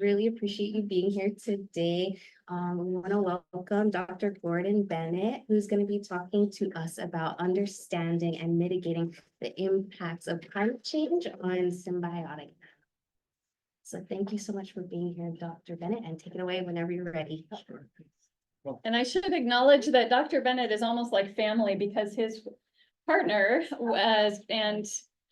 really appreciate you being here today. We want to welcome Dr. Gordon Bennett, who's going to be talking to us about understanding and mitigating the impacts of climate change on symbiotic. So thank you so much for being here, Dr. Bennett, and take it away whenever you're ready. Sure. And I should acknowledge that Dr. Bennett is almost like family because his partner was, and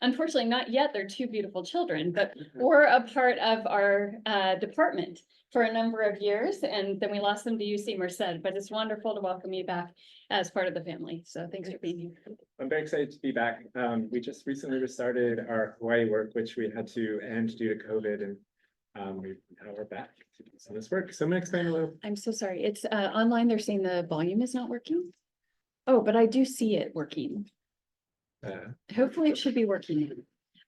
unfortunately not yet, they're two beautiful children, but were a part of our department for a number of years. And then we lost them to UC Merced, but it's wonderful to welcome you back as part of the family. So thanks for being here. I'm very excited to be back. We just recently restarted our Hawaii work, which we had to end due to COVID, and now we're back to do some of this work. So I'm gonna explain a little. I'm so sorry. It's online. They're saying the volume is not working. Oh, but I do see it working. Hopefully it should be working.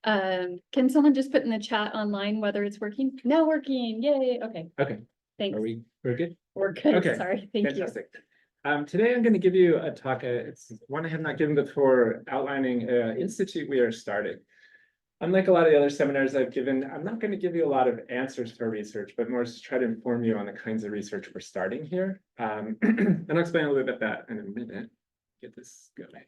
Can someone just put in the chat online whether it's working? Now working. Yay. Okay. Okay. Thanks. We're good? We're good. Okay. Sorry. Thank Fantastic. Today I'm going to give you a talk. It's one I have not given before, outlining an institute we are starting. Unlike a lot of the other seminars I've given, I'm not going to give you a lot of answers for research, but more to try to inform you on the kinds of research we're starting here. And I'll explain a little bit about that in a minute. Get this going.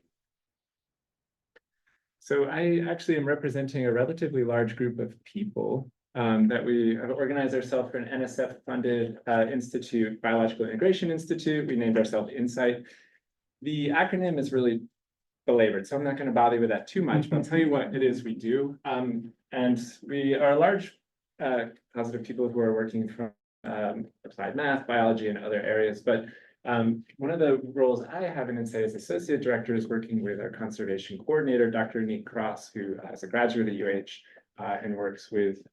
So I actually am representing a relatively large group of people that we have organized ourselves for an NSF-funded institute, Biological Integration Institute. We named ourselves INSITE. The acronym is really belabored, so I'm not going to bother you with that too much, but I'll tell you what it is we do. And we are a large positive people who are working from applied math, biology, and other areas. But one of the roles I have in INSITE as associate director is working with our conservation coordinator, Dr. Nick Cross, who is a graduate at UH and works with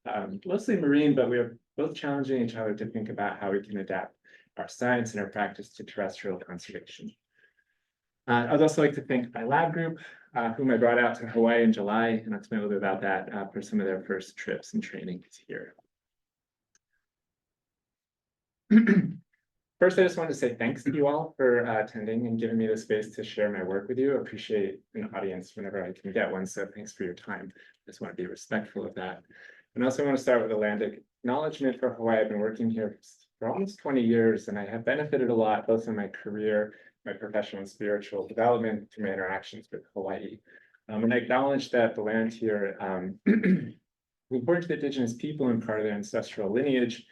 mostly marine, but we are both challenging each other to think about how we can adapt our science and our practice to terrestrial conservation. I'd also like to thank my lab group, whom I brought out to Hawaii in July, and I'll explain a little bit about that for some of their first trips and trainings here. First, I just wanted to say thanks to you all for attending and giving me the space to share my work with you. I appreciate an audience whenever I can get one, so thanks for your time. I just want to be respectful of that. And also want to start with a land acknowledgement for Hawaii. I've been working here for almost 20 years, and I have benefited a lot, both in my career, my professional and spiritual development, through my interactions with Hawaii. And I acknowledge that the land here is important to the indigenous people and part of their ancestral lineage,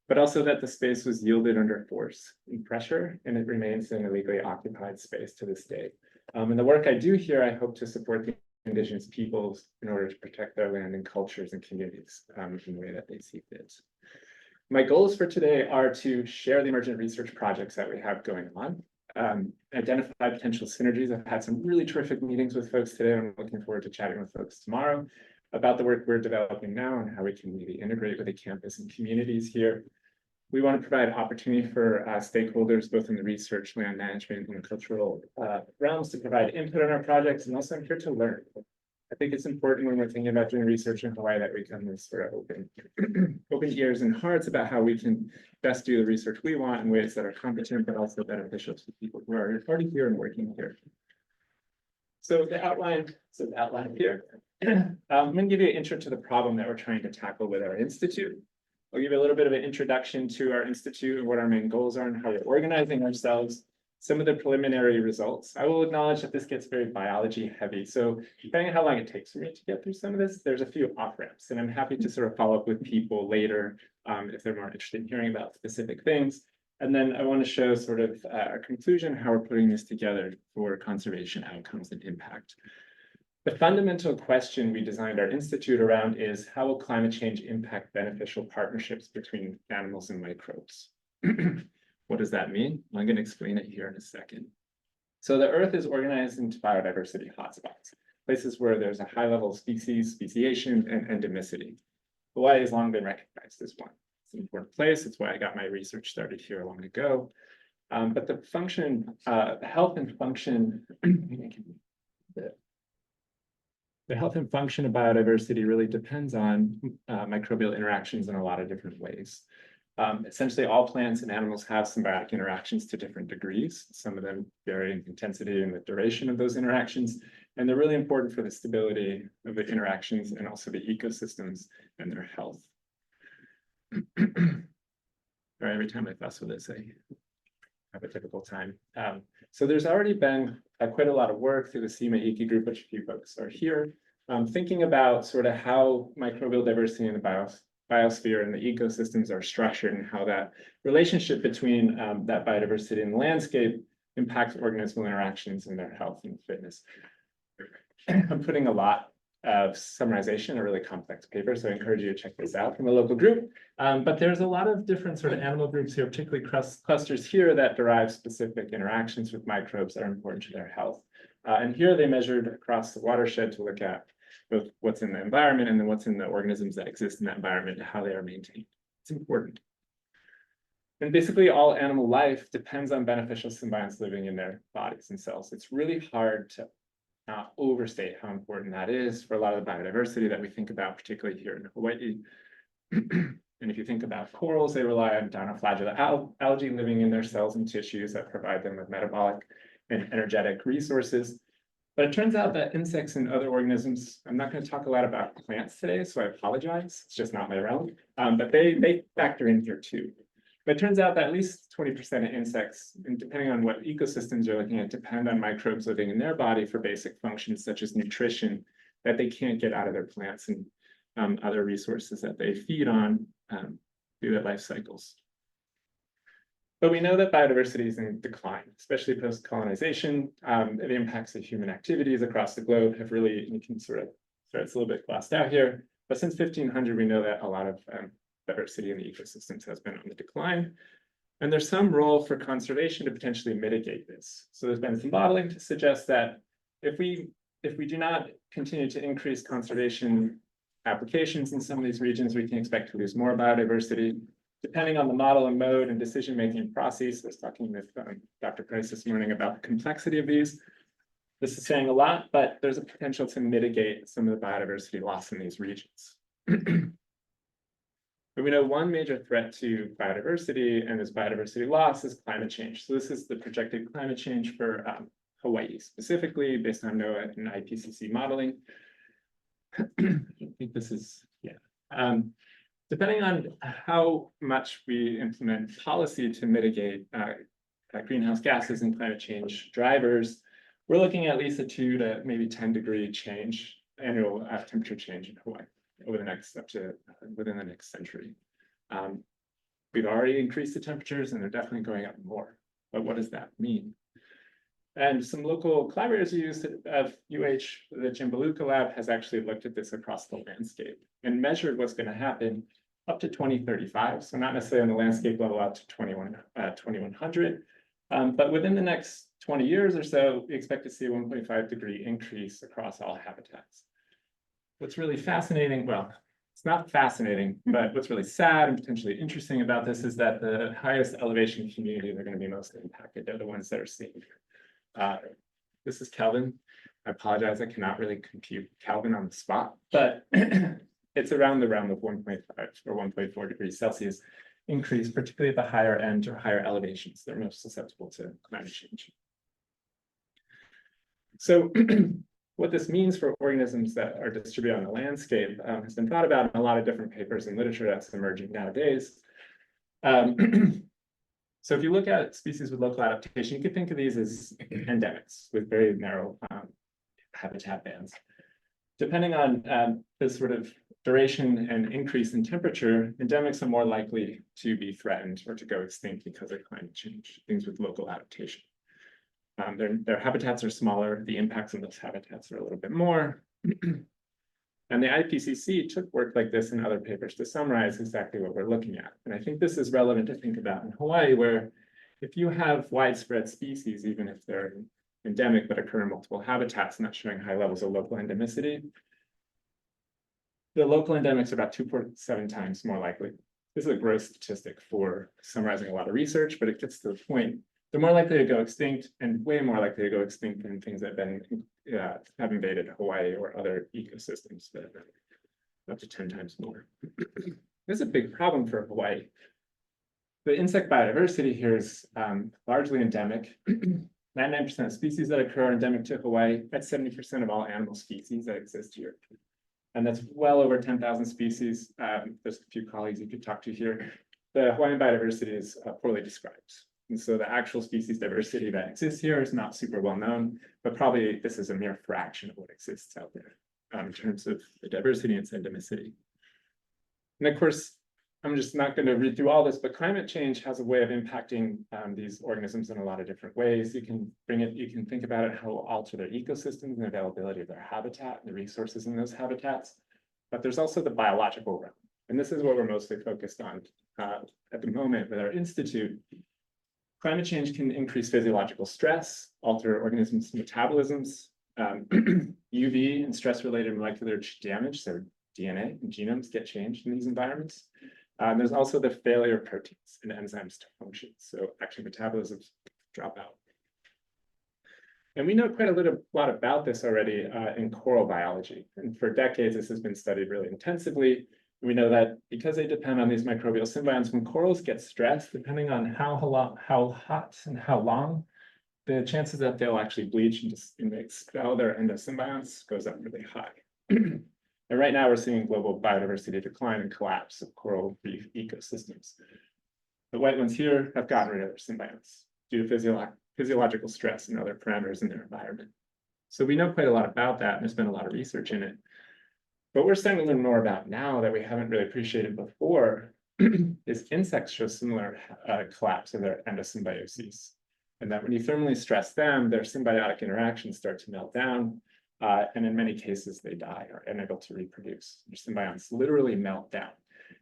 but also that the space was yielded under force and pressure, and it remains an illegally occupied space to this day. And the work I do here, I hope to support the indigenous peoples in order to protect their land and cultures and communities in the way that they see fit. My goals for today are to share the emergent research projects that we have going on, identify potential synergies. I've had some really terrific meetings with folks today. I'm looking forward to chatting with folks tomorrow about the work we're developing now and how we can maybe integrate with the campus and communities here. We want to provide opportunity for stakeholders, both in the research, land management, and cultural realms, to provide input on our projects. And also I'm here to learn. I think it's important when we're thinking about doing research in Hawaii that we come with sort of open ears and hearts about how we can best do the research we want in ways that are competent, but also beneficial to people who are already here and working here. So the outline here. I'm going to give you an intro to the problem that we're trying to tackle with our institute. I'll give you a little bit of an introduction to our institute and what our main goals are and how we're organizing ourselves, some of the preliminary results. I will acknowledge that this gets very biology heavy. So depending on how long it takes for me to get through some of this, there's a few off-ramps, and I'm happy to sort of follow up with people later if they're more interested in hearing about specific things. And then I want to show sort of a conclusion, how we're putting this together for conservation outcomes and impact. The fundamental question we designed our institute around is, how will climate change impact beneficial partnerships between animals and microbes? What does that mean? I'm going to explain it here in a second. So the Earth is organized into biodiversity hotspots, places where there's a high level of speciation and endemicity. Hawaii has long been recognized as one. It's an important place. It's why I got my research started here long ago. But the function, health and function, the health and function of biodiversity really depends on microbial interactions in a lot of different ways. Essentially, all plants and animals have symbiotic interactions to different degrees. Some of them vary in intensity and the duration of those interactions. And they're really important for the stability of the interactions and also the ecosystems and their health. Or every time I fuss with this, I have a difficult time. So there's already been quite a lot of work through the CIMA-IKI group, which a few folks are here, thinking about sort of how microbial diversity in the biosphere and the ecosystems are structured and how that relationship between that biodiversity and the landscape impacts organismal interactions and their health and fitness. I'm putting a lot of summarization, a really complex paper, so I encourage you to check this out from a local group. But there's a lot of different sort of animal groups here, particularly clusters here that derive specific interactions with microbes that are important to their health. And here they measured across the watershed to look at both what's in the environment and then what's in the organisms that exist in that environment and how they are maintained. It's important. And basically all animal life depends on beneficial symbionts living in their bodies and cells. It's really hard to not overstate how important that is for a lot of the biodiversity that we think about, particularly here in Hawaii. And if you think about corals, they rely on dinoflagellate algae living in their cells and tissues that provide them with metabolic and energetic resources. But it turns out that insects and other organisms, I'm not going to talk a lot about plants today, so I apologize. It's just not my realm. But they factor in here too. But it turns out that at least 20% of insects, and depending on what ecosystems you're looking at, depend on microbes living in their body for basic functions such as nutrition that they can't get out of their plants and other resources that they feed on through their life cycles. But we know that biodiversity is in decline, especially post-colonization. The impacts of human activities across the globe have really, you can sort of, so it's a little bit glossed out here, but since 1500, we know that a lot of diversity in the ecosystems has been on the decline. And there's some role for conservation to potentially mitigate this. So there's been some modeling to suggest that if we do not continue to increase conservation applications in some of these regions, we can expect to lose more biodiversity. Depending on the model and mode and decision-making process, I was talking with Dr. Price this morning about the complexity of these. This is saying a lot, but there's a potential to mitigate some of the biodiversity loss in these regions. But we know one major threat to biodiversity and this biodiversity loss is climate change. So this is the projected climate change for Hawaii, specifically based on NOAA and IPCC modeling. I think this is, yeah. Depending on how much we implement policy to mitigate greenhouse gases and climate change drivers, we're looking at least a 2 to maybe 10 degree change, annual temperature change in Hawaii over the next, within the next century. We've already increased the temperatures and they're definitely going up more. But what does that mean? And some local collaborators used of the Jimbaluka lab has actually looked at this across the landscape and measured what's going to happen up to 2035. So not necessarily on the landscape level out to 2100, but within the next 20 years or so, we expect to see a 1.5 degree increase across all habitats. What's really fascinating, well, it's not fascinating, but what's really sad and potentially interesting about this is that the highest elevation communities are going to be most impacted. They're the ones that are seeing. This is Kelvin. I apologize, I cannot really compute Kelvin on the spot, but it's around the realm of 1.5 or 1.4 degrees Celsius increase, particularly at the higher end or higher elevations. They're most susceptible to climate change. So what this means for organisms that are distributed on the landscape has been thought about in a lot of different papers and literature that's emerging nowadays. So if you look at species with local adaptation, you could think of these as endemics with very narrow habitat bands. Depending on the sort of duration and increase in temperature, endemics are more likely to be threatened or to go extinct because of climate change, things with local adaptation. Their habitats are smaller, the impacts on those habitats are a little bit more. And the IPCC took work like this in other papers to summarize exactly what we're looking at. And I think this is relevant to think about in Hawaii, where if you have widespread species, even if they're endemic but occur in multiple habitats, not showing high levels of local endemicity, the local endemics are about 2.7 times more likely. This is a gross statistic for summarizing a lot of research, but it gets to the point. They're more likely to go extinct and way more likely to go extinct than things that have invaded Hawaii or other ecosystems that are up to 10 times more. This is a big problem for Hawaii. The insect biodiversity here is largely endemic. 99% of species that occur are endemic to Hawaii. That's 70% of all animal species that exist here. And that's well over 10,000 species. There's a few colleagues you could talk to here. The Hawaiian biodiversity is poorly described. And so the actual species diversity that exists here is not super well known, but probably this is a mere fraction of what exists out there in terms of the diversity and endemicity. And of course, I'm just not going to read through all this, but climate change has a way of impacting these organisms in a lot of different ways. You can think about it, how it will alter their ecosystems and availability of their habitat and the resources in those habitats. But there's also the biological realm. And this is what we're mostly focused on at the moment with our institute. Climate change can increase physiological stress, alter organisms' metabolisms, UV and stress-related molecular damage, so DNA and genomes get changed in these environments. There's also the failure of proteins and enzymes to function. So actually metabolisms drop out. And we know quite a lot about this already in coral biology. And for decades, this has been studied really intensively. We know that because they depend on these microbial symbionts, when corals get stressed, depending on how hot and how long, the chances that they'll actually bleach and expel their endosymbionts goes up really high. And right now we're seeing global biodiversity decline and collapse of coral reef ecosystems. The white ones here have gotten rid of their symbionts due to physiological stress and other parameters in their environment. So we know quite a lot about that, and there's been a lot of research in it. But we're starting to learn more about now that we haven't really appreciated before is insects show similar collapse of their endosymbioses. And that when you thermally stress them, their symbiotic interactions start to melt down. And in many cases, they die or are unable to reproduce. Their symbionts literally melt down.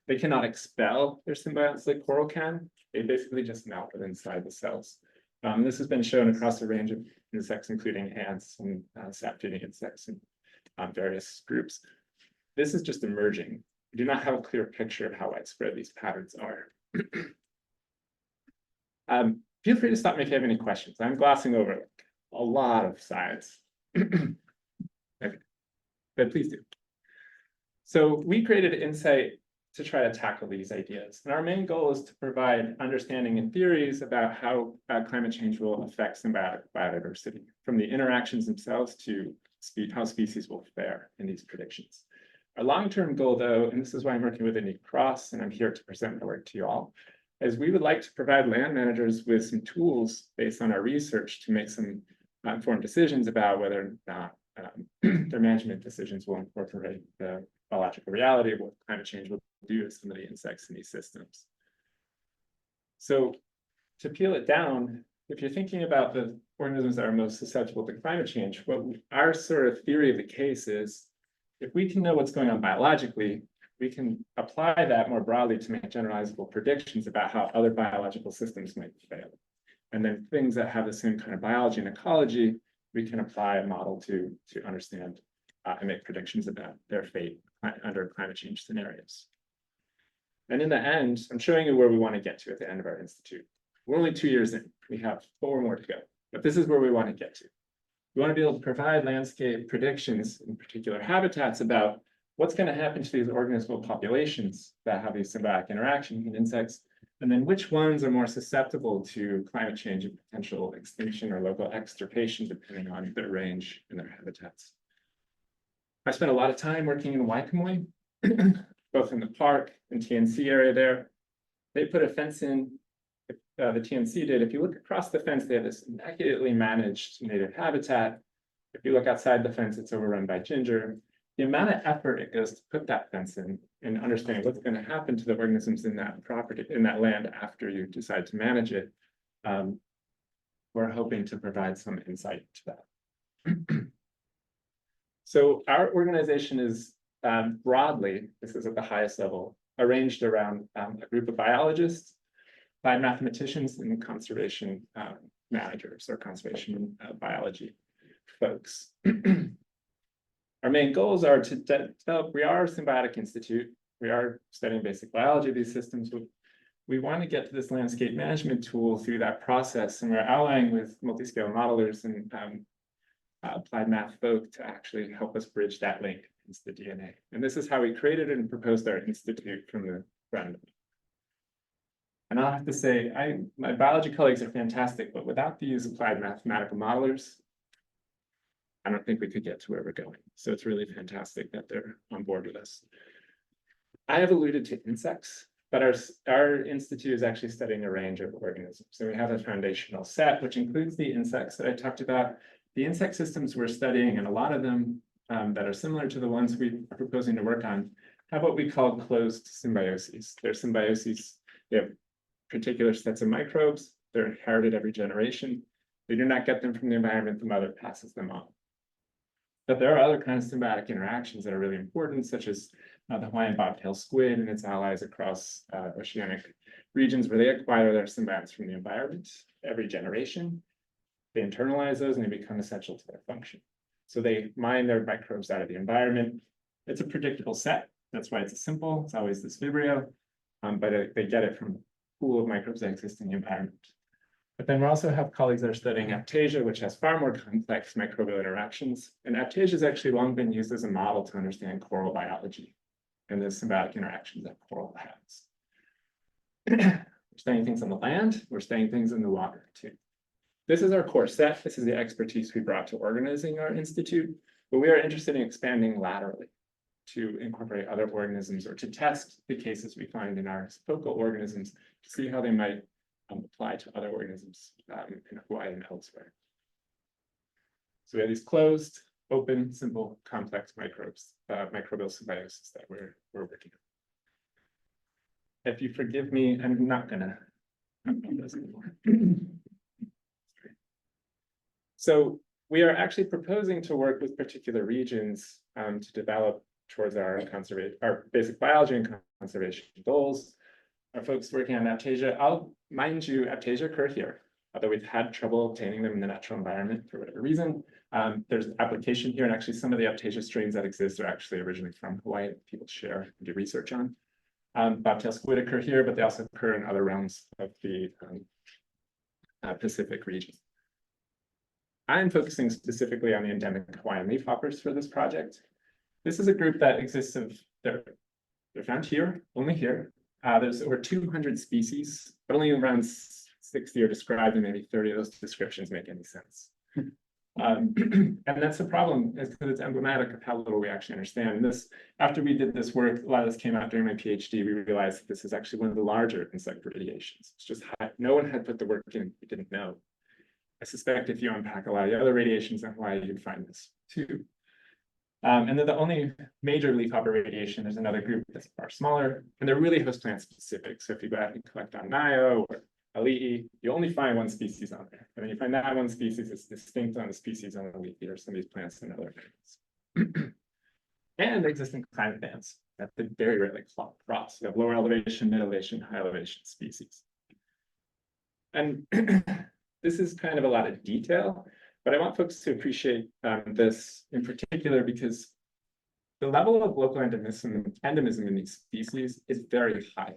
They cannot expel their symbionts like coral can. They basically just melt inside the cells. This has been shown across a range of insects, including ants and sap-feeding insects and various groups. This is just emerging. We do not have a clear picture of how widespread these patterns are. Feel free to stop me if you have any questions. I'm glossing over a lot of science. Okay. But please do. So we created INSITE to try to tackle these ideas. And our main goal is to provide understanding and theories about how climate change will affect symbiotic biodiversity, from the interactions themselves to how species will fare in these predictions. Our long-term goal, though, and this is why I'm working with Annie Cross, and I'm here to present my work to you all, is we would like to provide land managers with some tools based on our research to make some informed decisions about whether or not their management decisions will incorporate the biological reality of what climate change will do to some of the insects in these systems. So to peel it down, if you're thinking about the organisms that are most susceptible to climate change, what our sort of theory of the case is, if we can know what's going on biologically, we can apply that more broadly to make generalizable predictions about how other biological systems might fail. And then things that have the same kind of biology and ecology, we can apply a model to understand and make predictions about their fate under climate change scenarios. And in the end, I'm showing you where we want to get to at the end of our institute. We're only 2 years in. We have 4 more to go, but this is where we want to get to. We want to be able to provide landscape predictions, in particular habitats, about what's going to happen to these organismal populations that have these symbiotic interactions with insects, and then which ones are more susceptible to climate change and potential extinction or local extirpation, depending on their range and their habitats. I spent a lot of time working in Waikimoi, both in the park and TNC area there. They put a fence in, the TNC did. If you look across the fence, they have this immaculately managed native habitat. If you look outside the fence, it's overrun by ginger. The amount of effort it goes to put that fence in and understanding what's going to happen to the organisms in that property, in that land after you decide to manage it, we're hoping to provide some insight to that. So our organization is broadly, this is at the highest level, arranged around a group of biologists, applied mathematicians, and conservation managers or conservation biology folks. Our main goals are to develop, we are a symbiotic institute. We are studying basic biology of these systems. We want to get to this landscape management tool through that process. And we're allying with multi-scale modelers and applied math folk to actually help us bridge that link into the DNA. And this is how we created and proposed our institute from the ground up. And I'll have to say, my biology colleagues are fantastic, but without these applied mathematical modelers, I don't think we could get to where we're going. So it's really fantastic that they're on board with us. I have alluded to insects, but our institute is actually studying a range of organisms. So we have a foundational set, which includes the insects that I talked about. The insect systems we're studying, and a lot of them that are similar to the ones we are proposing to work on, have what we call closed symbioses. They're symbioses. They have particular sets of microbes. They're inherited every generation. They do not get them from the environment. The mother passes them on. But there are other kinds of symbiotic interactions that are really important, such as the Hawaiian bobtail squid and its allies across oceanic regions, where they acquire their symbionts from the environment every generation. They internalize those and they become essential to their function. So they mine their microbes out of the environment. It's a predictable set. That's why it's simple. It's always this Vibrio, but they get it from a pool of microbes that exist in the environment. But then we also have colleagues that are studying aptasia, which has far more complex microbial interactions. And aptasia has actually long been used as a model to understand coral biology and the symbiotic interactions that coral has. We're studying things on the land. We're studying things in the water too. This is our core set. This is the expertise we brought to organizing our institute, but we are interested in expanding laterally to incorporate other organisms or to test the cases we find in our focal organisms to see how they might apply to other organisms in Hawaii and elsewhere. So we have these closed, open, simple, complex microbes, microbial symbiosis that we're working on. If you forgive me, I'm not gonna do this anymore. So we are actually proposing to work with particular regions to develop towards our basic biology and conservation goals. Our folks working on aptasia, mind you, aptasia occur here, although we've had trouble obtaining them in the natural environment for whatever reason. There's application here, and actually some of the aptasia strains that exist are actually originally from Hawaii that people share and do research on. Bobtail squid occur here, but they also occur in other realms of the Pacific region. I'm focusing specifically on the endemic Hawaiian leafhoppers for this project. This is a group that exists they're found here, only here. There's over 200 species, but only around 60 are described, and maybe 30 of those descriptions make any sense. And that's the problem, is because it's emblematic of how little we actually understand. And this, after we did this work, a lot of this came out during my PhD, we realized that this is actually one of the larger insect radiations. It's just no one had put the work in, we didn't know. I suspect if you unpack a lot of the other radiations in Hawaii, you'd find this too. And then the only major leafhopper radiation, there's another group that's far smaller, and they're really host plant specific. So if you go out and collect on Nio or Ali'i, you only find one species on there. And then you find that one species is distinct on the species on Ali'i or some of these plants and other areas. And they exist in climate bands that they very rarely cross. You have lower elevation, mid elevation, high elevation species. And this is kind of a lot of detail, but I want folks to appreciate this in particular because the level of local endemism in these species is very high.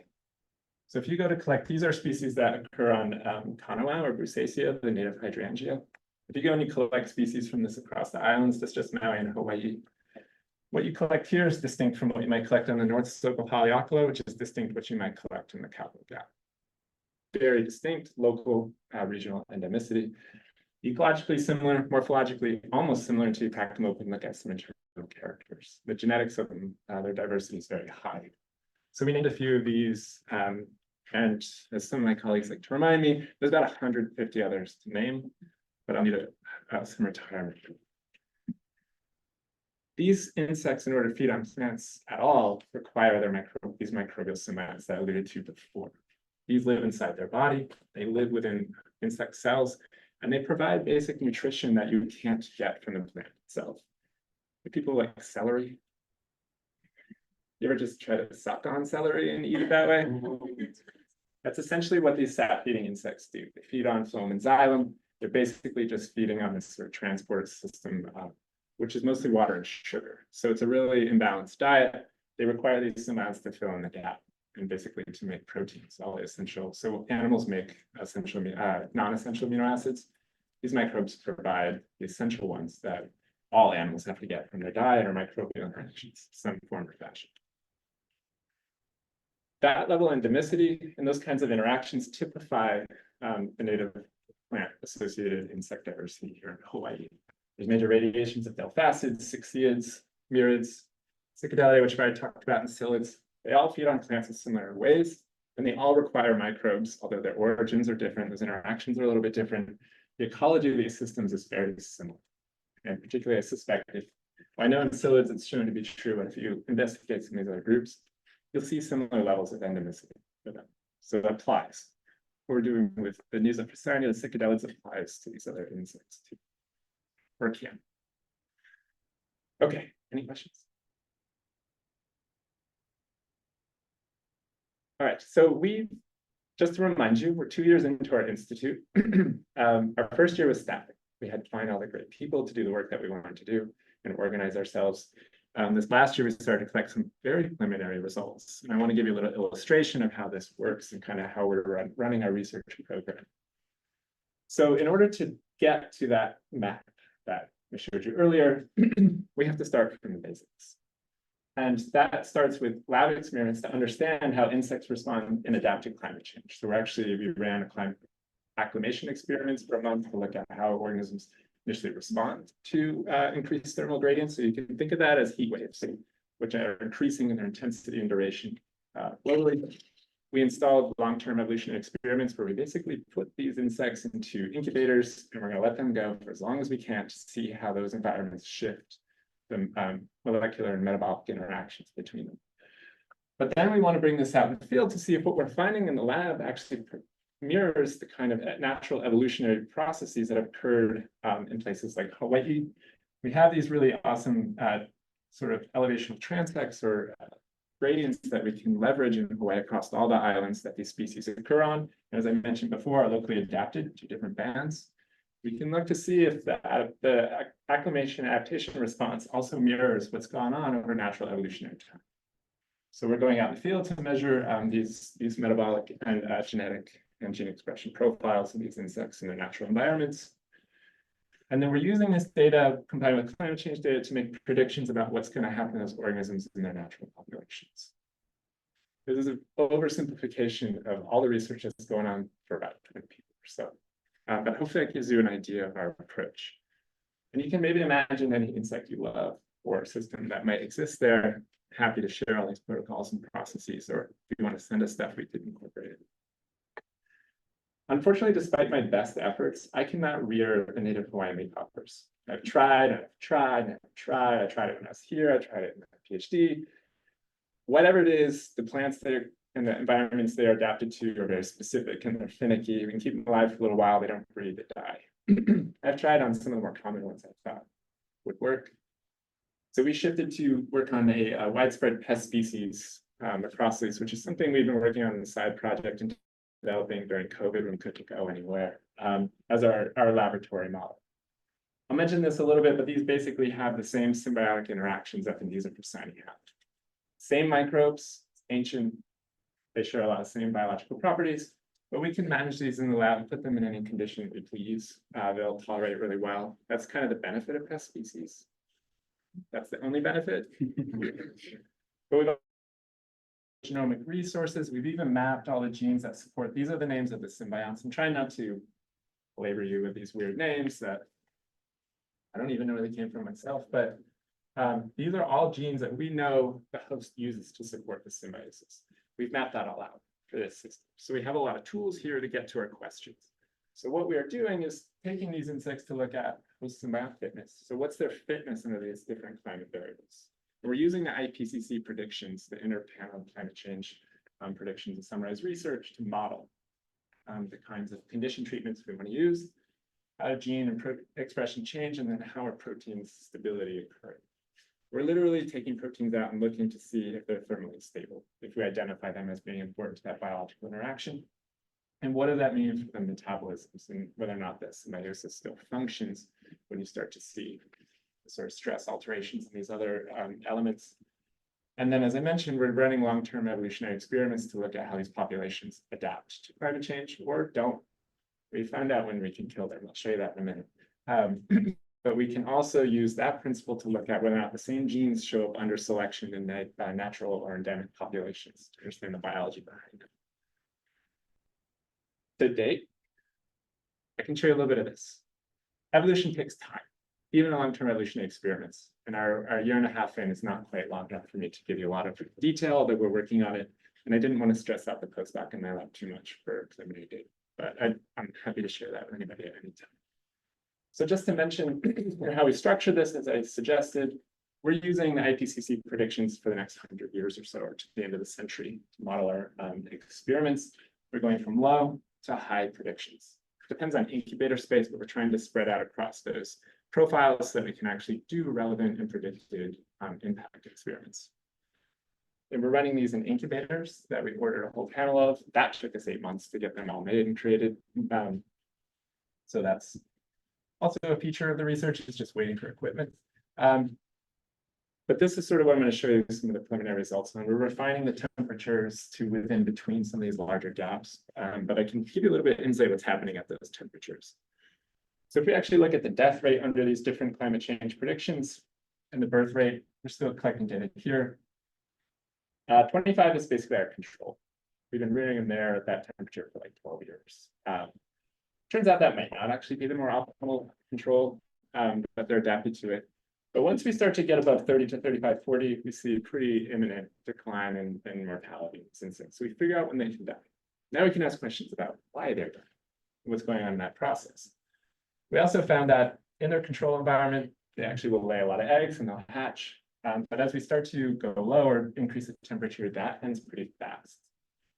So if you go to collect, these are species that occur on Kanawha or Brusacia, the native hydrangea. If you go and you collect species from this across the islands, that's just Maui and Hawaii. What you collect here is distinct from what you might collect on the North Slope of Haleakala, which is distinct what you might collect in the Kaupo Gap. Very distinct local regional endemicity. Ecologically similar, morphologically almost similar to Pachymopa and look at some internal characters. The genetics of them, their diversity is very high. So we named a few of these, and as some of my colleagues like to remind me, there's about 150 others to name, but I'll need some retirement. These insects, in order to feed on plants at all, require these microbial symbionts that I alluded to before. These live inside their body, they live within insect cells, and they provide basic nutrition that you can't get from the plant itself. People like celery. You ever just try to suck on celery and eat it that way? That's essentially what these sap-feeding insects do. They feed on phloem and xylem. They're basically just feeding on this sort of transport system, which is mostly water and sugar. So it's a really imbalanced diet. They require these symbionts to fill in the gap and basically to make proteins, all the essential. So animals make essential, non-essential amino acids. These microbes provide the essential ones that all animals have to get from their diet or microbial interactions, some form or fashion. That level of endemicity and those kinds of interactions typify the native plant-associated insect diversity here in Hawaii. There's major radiations of delphacids, cycsiids, murids, Cicadellae, which I talked about in psyllids. They all feed on plants in similar ways, and they all require microbes, although their origins are different, those interactions are a little bit different. The ecology of these systems is very similar. And particularly, I suspect I know in psyllids it's shown to be true, and if you investigate some of these other groups, you'll see similar levels of endemicity for them. So that applies. What we're doing with the Neozophrysiania, the Cicadellids applies to these other insects too, or can. Okay, any questions? All right, so just to remind you, we're 2 years into our institute. Our first year was staffing. We had to find all the great people to do the work that we wanted to do and organize ourselves. This last year, we started to collect some very preliminary results. And I want to give you a little illustration of how this works and kind of how we're running our research program. So in order to get to that map that I showed you earlier, we have to start from the basics. And that starts with lab experiments to understand how insects respond in adaptive climate change. So we ran a climate acclimation experiments for a month to look at how organisms initially respond to increased thermal gradients. So you can think of that as heat waves, which are increasing in their intensity and duration globally. We installed long-term evolutionary experiments where we basically put these insects into incubators, and we're going to let them go for as long as we can to see how those environments shift the molecular and metabolic interactions between them. But then we want to bring this out in the field to see if what we're finding in the lab actually mirrors the kind of natural evolutionary processes that have occurred in places like Hawaii. We have these really awesome sort of elevational transects or gradients that we can leverage in Hawaii across all the islands that these species occur on. And as I mentioned before, are locally adapted to different bands. We can look to see if the acclimation adaptation response also mirrors what's gone on over natural evolutionary time. So we're going out in the field to measure these metabolic and genetic and gene expression profiles of these insects in their natural environments. And then we're using this data combined with climate change data to make predictions about what's going to happen to those organisms in their natural populations. This is an oversimplification of all the research that's going on for about 20 people or so. But hopefully that gives you an idea of our approach. And you can maybe imagine any insect you love or system that might exist there. Happy to share all these protocols and processes, or if you want to send us stuff, we could incorporate it. Unfortunately, despite my best efforts, I cannot rear the native Hawaiian leafhoppers. I've tried it when I was here, I tried it in my PhD. Whatever it is, the plants there and the environments they are adapted to are very specific and they're finicky. We can keep them alive for a little while, they don't breed, they die. I've tried on some of the more common ones I thought would work. So we shifted to work on a widespread pest species across these, which is something we've been working on in the side project and developing during COVID when we couldn't go anywhere as our laboratory model. I'll mention this a little bit, but these basically have the same symbiotic interactions that the Neozophrysiania have. Same microbes, ancient, they share a lot of same biological properties, but we can manage these in the lab and put them in any condition we please. They'll tolerate really well. That's kind of the benefit of pest species. That's the only benefit. But we've genomic resources. We've even mapped all the genes that support. These are the names of the symbionts. I'm trying not to belabor you with these weird names that I don't even know where they came from myself, but these are all genes that we know the host uses to support the symbiosis. We've mapped that all out for this system. So we have a lot of tools here to get to our questions. So what we are doing is taking these insects to look at host symbiotic fitness. So what's their fitness under these different climate variables? And we're using the IPCC predictions, the Interpanel Climate Change predictions and summarized research to model the kinds of condition treatments we want to use, how gene and expression change, and then how are protein stability occurring. We're literally taking proteins out and looking to see if they're thermally stable, if we identify them as being important to that biological interaction. And what does that mean for the metabolisms and whether or not the symbiosis still functions when you start to see the sort of stress alterations and these other elements. And then, as I mentioned, we're running long-term evolutionary experiments to look at how these populations adapt to climate change or don't. We found out when we can kill them. I'll show you that in a minute. But we can also use that principle to look at whether or not the same genes show up under selection in natural or endemic populations to understand the biology behind them. To date, I can show you a little bit of this. Evolution takes time. even long-term evolutionary experiments. And our year and a half in is not quite long enough for me to give you a lot of detail that we're working on it. And I didn't want to stress out the postdoc in my lab too much for preliminary data, but I'm happy to share that with anybody at any time. So just to mention how we structure this, as I suggested, we're using the IPCC predictions for the next 100 years or so, or to the end of the century, to model our experiments. We're going from low to high predictions. Depends on incubator space, but we're trying to spread out across those profiles so that we can actually do relevant and predicted impact experiments. And we're running these in incubators that we ordered a whole panel of. That took us 8 months to get them all made and created. So that's also a feature of the research, is just waiting for equipment. But this is sort of what I'm going to show you some of the preliminary results on. We're refining the temperatures to within between some of these larger gaps, but I can give you a little bit of insight what's happening at those temperatures. So if we actually look at the death rate under these different climate change predictions and the birth rate, we're still collecting data here. 25 is basically our control. We've been rearing them there at that temperature for like 12 years. Turns out that might not actually be the more optimal control, but they're adapted to it. But once we start to get above 30 to 35, 40, we see pretty imminent decline in mortality in this instance. So we figure out when they can die. Now we can ask questions about why they're dying, what's going on in that process. We also found that in their control environment, they actually will lay a lot of eggs and they'll hatch. But as we start to go lower, increase the temperature, that ends pretty fast.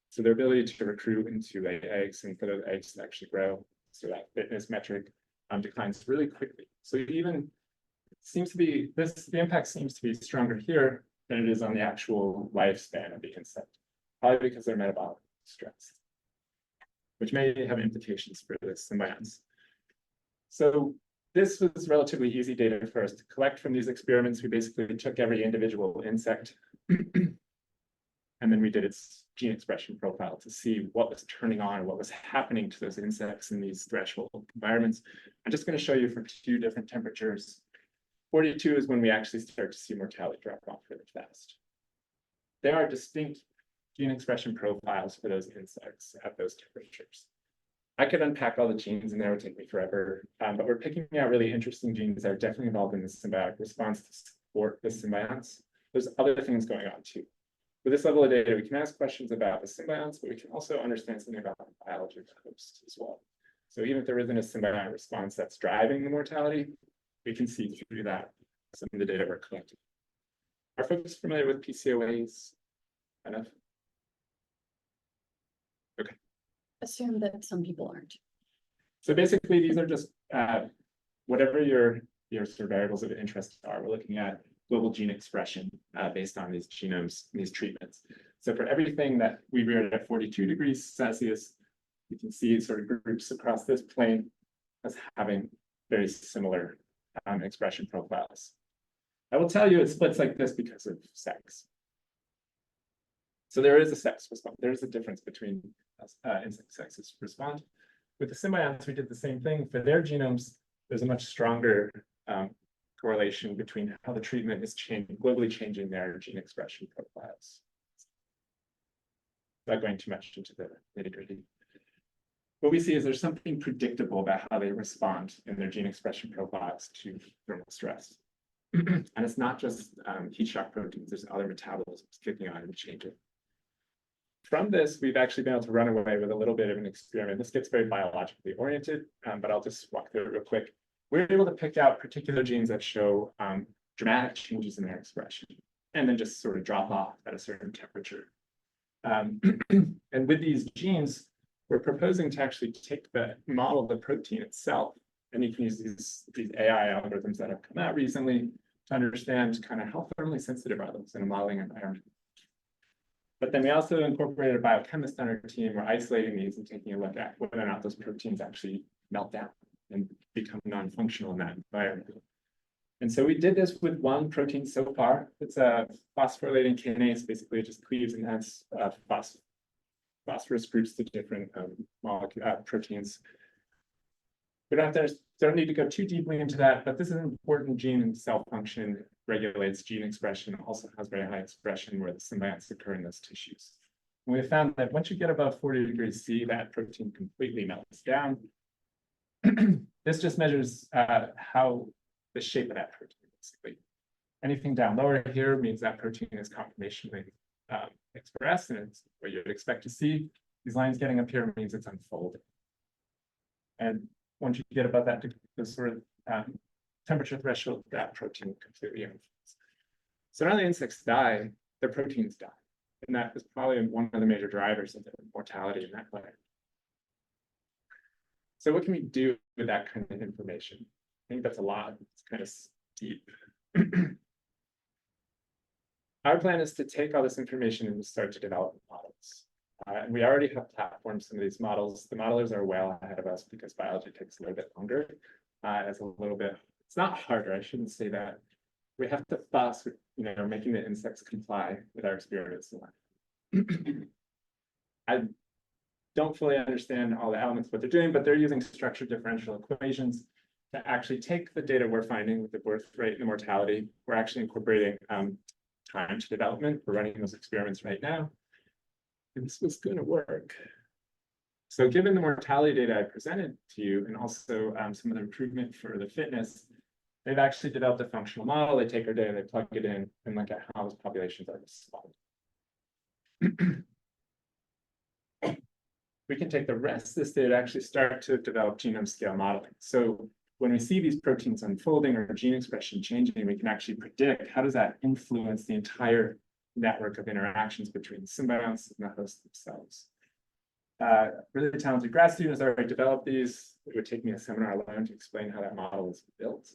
So their ability to recruit and to lay eggs and for those eggs to actually grow, so that fitness metric declines really quickly. So even seems to be the impact seems to be stronger here than it is on the actual lifespan of the insect, probably because they're metabolically stressed, which may have implications for the symbionts. So this was relatively easy data for us to collect from these experiments. We basically took every individual insect and then we did its gene expression profile to see what was turning on, what was happening to those insects in these threshold environments. I'm just going to show you for 2 different temperatures. 42 is when we actually start to see mortality drop off really fast. There are distinct gene expression profiles for those insects at those temperatures. I could unpack all the genes in there, it would take me forever, but we're picking out really interesting genes that are definitely involved in the symbiotic response to support the symbionts. There's other things going on too. With this level of data, we can ask questions about the symbionts, but we can also understand something about the biology of the host as well. So even if there isn't a symbiotic response that's driving the mortality, we can see through that some of the data we're collecting. Are folks familiar with PCOAs? Enough? Okay. Assume that some people aren't. So basically, these are just whatever your sort of variables of interest are. We're looking at global gene expression based on these genomes, these treatments. So for everything that we reared at 42 degrees Celsius, you can see sort of groups across this plane as having very similar expression profiles. I will tell you it splits like this because of sex. So there is a sex response. There is a difference between insect sexes respond. With the symbionts, we did the same thing. For their genomes, there's a much stronger correlation between how the treatment is globally changing their gene expression profiles. Without going too much into the nitty-gritty. What we see is there's something predictable about how they respond in their gene expression profiles to thermal stress. And it's not just heat shock proteins, there's other metabolisms kicking on and changing. From this, we've actually been able to run away with a little bit of an experiment. This gets very biologically oriented, but I'll just walk through it real quick. We're able to pick out particular genes that show dramatic changes in their expression, and then just sort of drop off at a certain temperature. And with these genes, we're proposing to actually take the model of the protein itself, and you can use these AI algorithms that have come out recently to understand kind of how thermally sensitive are those in a modeling environment. But then we also incorporated a biochemist on our team. We're isolating these and taking a look at whether or not those proteins actually melt down and become non-functional in that environment. And so we did this with one protein so far. It's a phosphorylating kinase. Basically, it just cleaves and adds phosphorus groups to different proteins. We don't need to go too deeply into that, but this is an important gene in cell function, regulates gene expression, also has very high expression where the symbionts occur in those tissues. And we found that once you get above 40 degrees C, that protein completely melts down. This just measures how the shape of that protein, basically. Anything down lower here means that protein is conformationally expressed, and it's what you'd expect to see. These lines getting up here means it's unfolding. And once you get above that, the sort of temperature threshold, that protein completely unfolds. So not only insects die, their proteins die. And that is probably one of the major drivers of the mortality in that way. So what can we do with that kind of information? I think that's a lot. It's kind of deep. Our plan is to take all this information and start to develop models. And we already have platformed some of these models. The modelers are well ahead of us because biology takes a little bit longer. It's a little bit, it's not harder, I shouldn't say that. We have to fuss with, making the insects comply with our experiments. I don't fully understand all the elements of what they're doing, but they're using structured differential equations to actually take the data we're finding with the birth rate and the mortality. We're actually incorporating time to development. We're running those experiments right now. And this was going to work. So given the mortality data I presented to you, and also some of the improvement for the fitness, they've actually developed a functional model. They take our data, they plug it in, and look at how those populations are responding. We can take the rest of this data, actually start to develop genome scale modeling. So when we see these proteins unfolding or gene expression changing, we can actually predict how does that influence the entire network of interactions between symbionts and the host themselves. Really talented grad students already developed these. It would take me a seminar alone to explain how that model is built.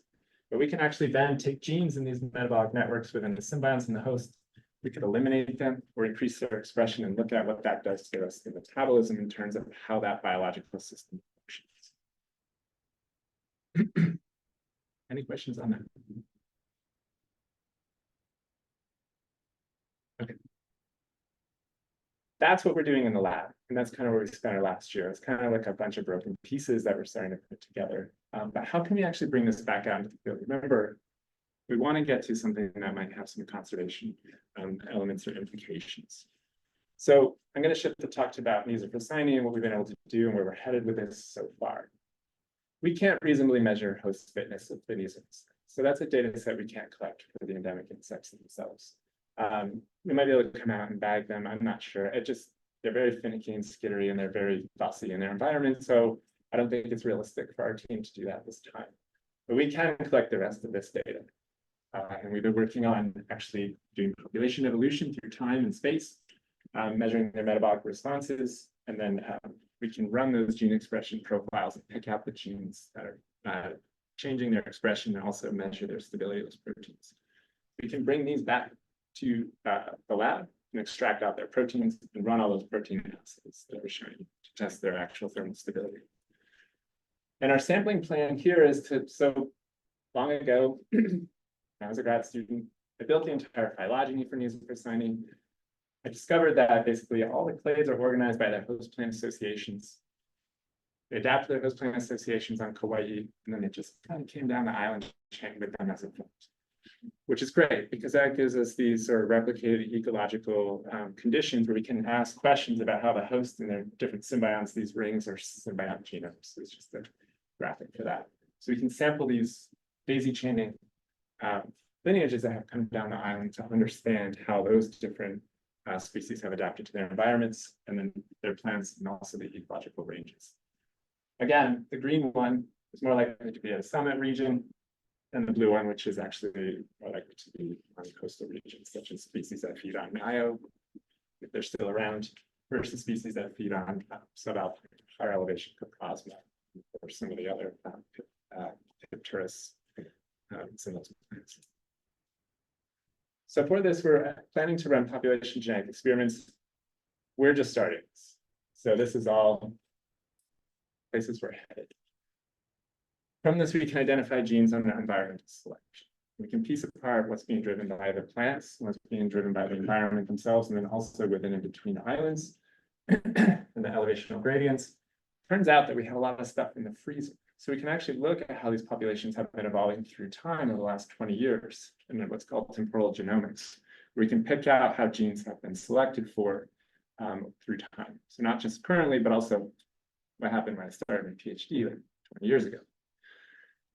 But we can actually then take genes in these metabolic networks within the symbionts and the host. We could eliminate them or increase their expression and look at what that does to us in metabolism in terms of how that biological system functions. Any questions on that? Okay. That's what we're doing in the lab. And that's kind of where we spent our last year. It's kind of like a bunch of broken pieces that we're starting to put together. But how can we actually bring this back out into the field? Remember, we want to get to something that might have some conservation elements or implications. So I'm going to shift the talk to about mesoprociny and what we've been able to do and where we're headed with this so far. We can't reasonably measure host fitness of the mesoprociny. So that's a data set we can't collect for the endemic insects themselves. We might be able to come out and bag them. I'm not sure. They're very finicky and skittery and they're very fussy in their environment. So I don't think it's realistic for our team to do that this time. But we can collect the rest of this data. And we've been working on actually doing population evolution through time and space, measuring their metabolic responses, and then we can run those gene expression profiles and pick out the genes that are changing their expression and also measure their stability of those proteins. We can bring these back to the lab and extract out their proteins and run all those protein assays that we're showing to test their actual thermal stability. And our sampling plan here is to, so long ago, when I was a grad student, I built the entire phylogeny for mesoprociny. I discovered that basically all the clades are organized by their host plant associations. They adapt to their host plant associations on Kauai, and then it just kind of came down the island chain with them as a plant, which is great because that gives us these sort of replicated ecological conditions where we can ask questions about how the host and their different symbionts, these rings, are symbiont genomes. So it's just a graphic for that. So we can sample these daisy chaining lineages that have come down the island to understand how those different species have adapted to their environments and then their plants and also the ecological ranges. Again, the green one is more likely to be a summit region, and the blue one, which is actually more likely to be on coastal regions, such as species that feed on Mayo, if they're still around, versus species that feed on subalpine, higher elevation Coplasma, or some of the other Pipterus, some of those plants. So for this, we're planning to run population genetic experiments. We're just starting this. So this is all places we're headed. From this, we can identify genes on the environmental selection. We can piece apart what's being driven by the plants, what's being driven by the environment themselves, and then also within and between islands and the elevational gradients. Turns out that we have a lot of stuff in the freezer. So we can actually look at how these populations have been evolving through time over the last 20 years, and then what's called temporal genomics, where we can pick out how genes have been selected for through time. So not just currently, but also what happened when I started my PhD like 20 years ago.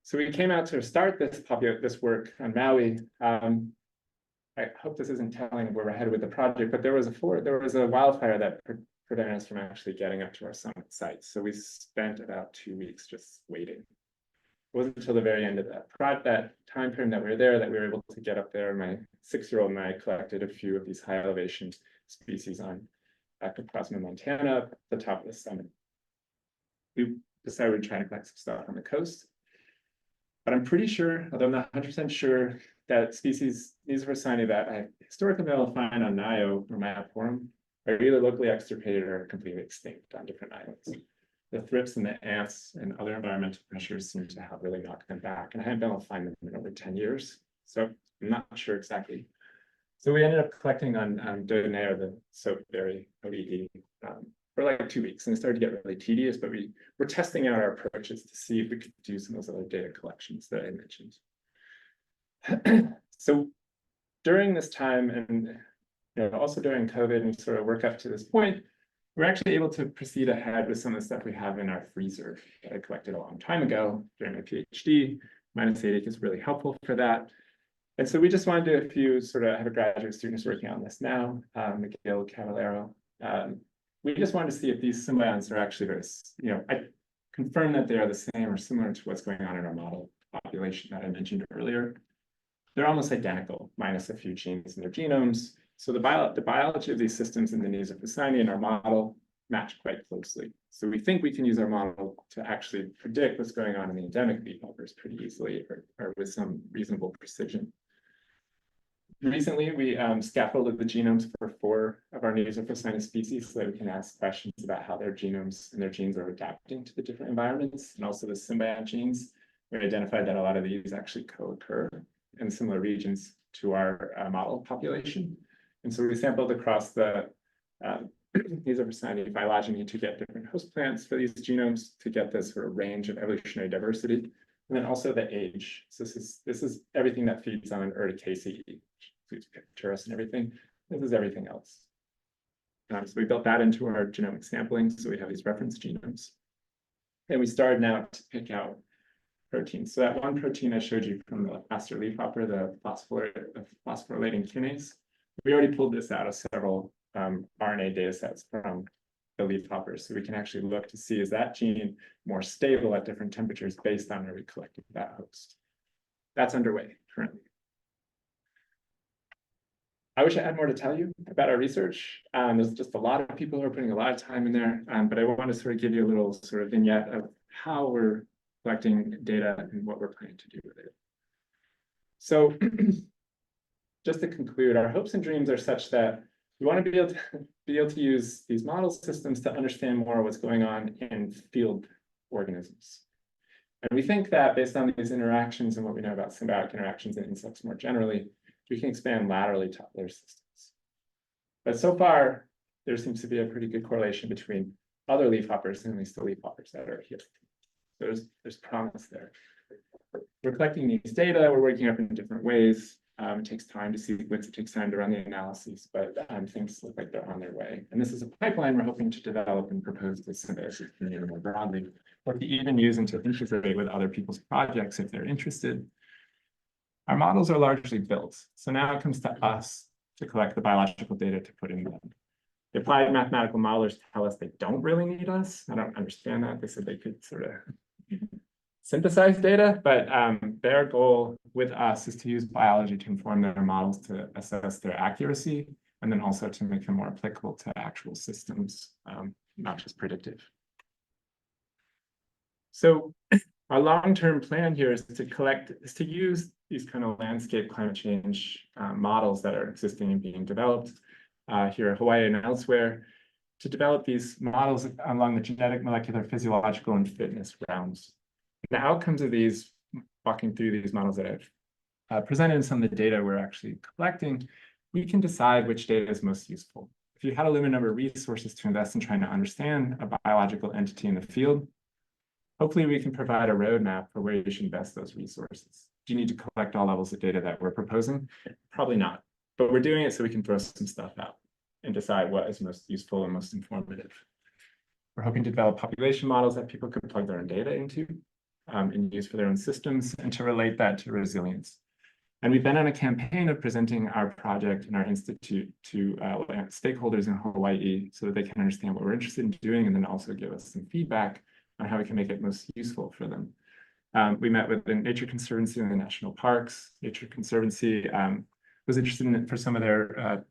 So we came out to start this work on Maui. I hope this isn't telling where we're headed with the project, but there was a wildfire that prevented us from actually getting up to our summit site. So we spent about 2 weeks just waiting. It wasn't until the very end of that time frame that we were there that we were able to get up there. My 6-year-old and I collected a few of these high elevation species on Acroplasma montana at the top of the summit. We decided we'd try to collect some stuff on the coast. But I'm pretty sure, although I'm not 100% sure, that species Nisophoricinae that I've historically been able to find on Nio or Myoporum are either locally extirpated or completely extinct on different islands. The thrips and the ants and other environmental pressures seem to have really knocked them back, and I haven't been able to find them in over 10 years. So I'm not sure exactly. So we ended up collecting on Dodenea, the soapberry OED, for like 2 weeks, and it started to get really tedious, but we were testing out our approaches to see if we could do some of those other data collections that I mentioned. So during this time, and also during COVID and sort of work up to this point, we're actually able to proceed ahead with some of the stuff we have in our freezer that I collected a long time ago during my PhD. -8 is really helpful for that. And so we just wanted to do a few I have a graduate students working on this now, Miguel Cavallero. We just wanted to see if these symbionts are actually I confirm that they are the same or similar to what's going on in our model population that I mentioned earlier. They're almost identical, minus a few genes in their genomes. So the biology of these systems in the Nisophoricinae in our model match quite closely. So we think we can use our model to actually predict what's going on in the endemic leafhoppers pretty easily or with some reasonable precision. Recently, we scaffolded the genomes for 4 of our Nisophoricinae species so that we can ask questions about how their genomes and their genes are adapting to the different environments, and also the symbiont genes. We identified that a lot of these actually co-occur in similar regions to our model population. And so we sampled across the Nisophoricinae phylogeny to get different host plants for these genomes to get this sort of range of evolutionary diversity, and then also the age. So this is everything that feeds on Urticaceae, includes Picturus and everything. This is everything else. So we built that into our genomic sampling. So we have these reference genomes. And we started now to pick out proteins. So that one protein I showed you from the pasture leafhopper, the phosphorylating kinase, we already pulled this out of several RNA data sets from the leafhoppers. So we can actually look to see, is that gene more stable at different temperatures based on where we collected that host. That's underway currently. I wish I had more to tell you about our research. There's just a lot of people who are putting a lot of time in there, but I want to sort of give you a little sort of vignette of how we're collecting data and what we're planning to do with it. So just to conclude, our hopes and dreams are such that we want to be able to use these model systems to understand more what's going on in field organisms. And we think that based on these interactions and what we know about symbiotic interactions in insects more generally, we can expand laterally to other systems. But so far, there seems to be a pretty good correlation between other leafhoppers and at least the leafhoppers that are here. So there's promise there. We're collecting these data, we're working up in different ways. It takes time to sequence, it takes time to run the analyses, but things look like they're on their way. And this is a pipeline we're hoping to develop and propose to the symbiosis community more broadly, or to even use and to integrate with other people's projects if they're interested. Our models are largely built, so now it comes to us to collect the biological data to put in them. The applied mathematical modelers tell us they don't really need us. I don't understand that. They said they could sort of synthesize data, but their goal with us is to use biology to inform their models to assess their accuracy, and then also to make them more applicable to actual systems, not just predictive. So our long-term plan here is to use these kind of landscape climate change models that are existing and being developed here at Hawaii and elsewhere, to develop these models along the genetic, molecular, physiological, and fitness realms. The outcomes of these, walking through these models that I've presented in some of the data we're actually collecting, we can decide which data is most useful. If you had a limited number of resources to invest in trying to understand a biological entity in the field, hopefully we can provide a roadmap for where you should invest those resources. Do you need to collect all levels of data that we're proposing? Probably not, but we're doing it so we can throw some stuff out and decide what is most useful and most informative. We're hoping to develop population models that people can plug their own data into. in use for their own systems and to relate that to resilience. And we've been on a campaign of presenting our project and our institute to stakeholders in Hawaii so that they can understand what we're interested in doing and then also give us some feedback on how we can make it most useful for them. We met with the Nature Conservancy and the national parks. Nature Conservancy was interested in it for some of their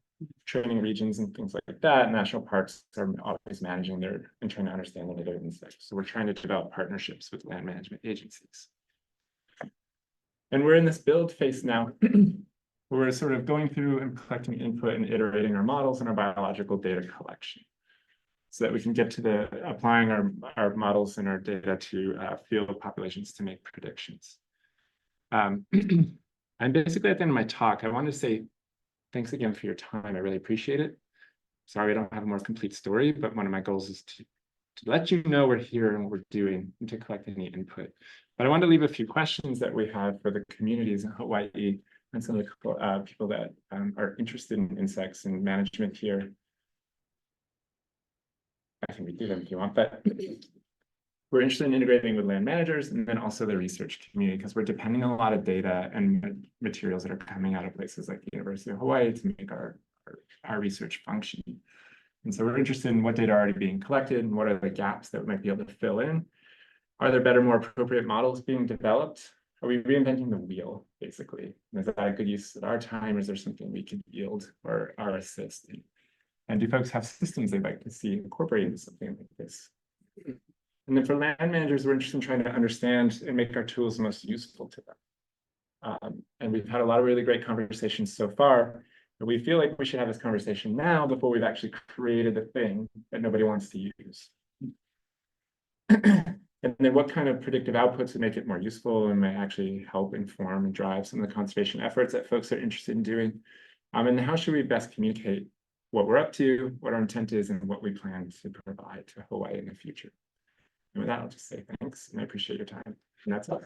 training regions and things like that. National parks are always managing their and trying to understand the native insects. So we're trying to develop partnerships with land management agencies. And we're in this build phase now, where we're sort of going through and collecting input and iterating our models and our biological data collection, so that we can get to the applying our models and our data to field populations to make predictions. I'm basically at the end of my talk. I want to say thanks again for your time. I really appreciate it. Sorry I don't have a more complete story, but one of my goals is to let you know we're here and what we're doing and to collect any input. But I want to leave a few questions that we have for the communities in Hawaii and some of the people that are interested in insects and management here. I can redo them if you want, but we're interested in integrating with land managers and then also the research community, because we're depending on a lot of data and materials that are coming out of places like the University of Hawaii to make our research function. And so we're interested in what data are already being collected and what are the gaps that we might be able to fill in. Are there better, more appropriate models being developed? Are we reinventing the wheel, basically? Is that a good use of our time, or is there something we could yield or assist in? And do folks have systems they'd like to see incorporated into something like this? And then for land managers, we're interested in trying to understand and make our tools most useful to them. And we've had a lot of really great conversations so far, but we feel like we should have this conversation now before we've actually created the thing that nobody wants to use. And then what kind of predictive outputs would make it more useful and may actually help inform and drive some of the conservation efforts that folks are interested in doing? And how should we best communicate what we're up to, what our intent is, and what we plan to provide to Hawaii in the future? And with that, I'll just say thanks, and I appreciate your time. And that's all.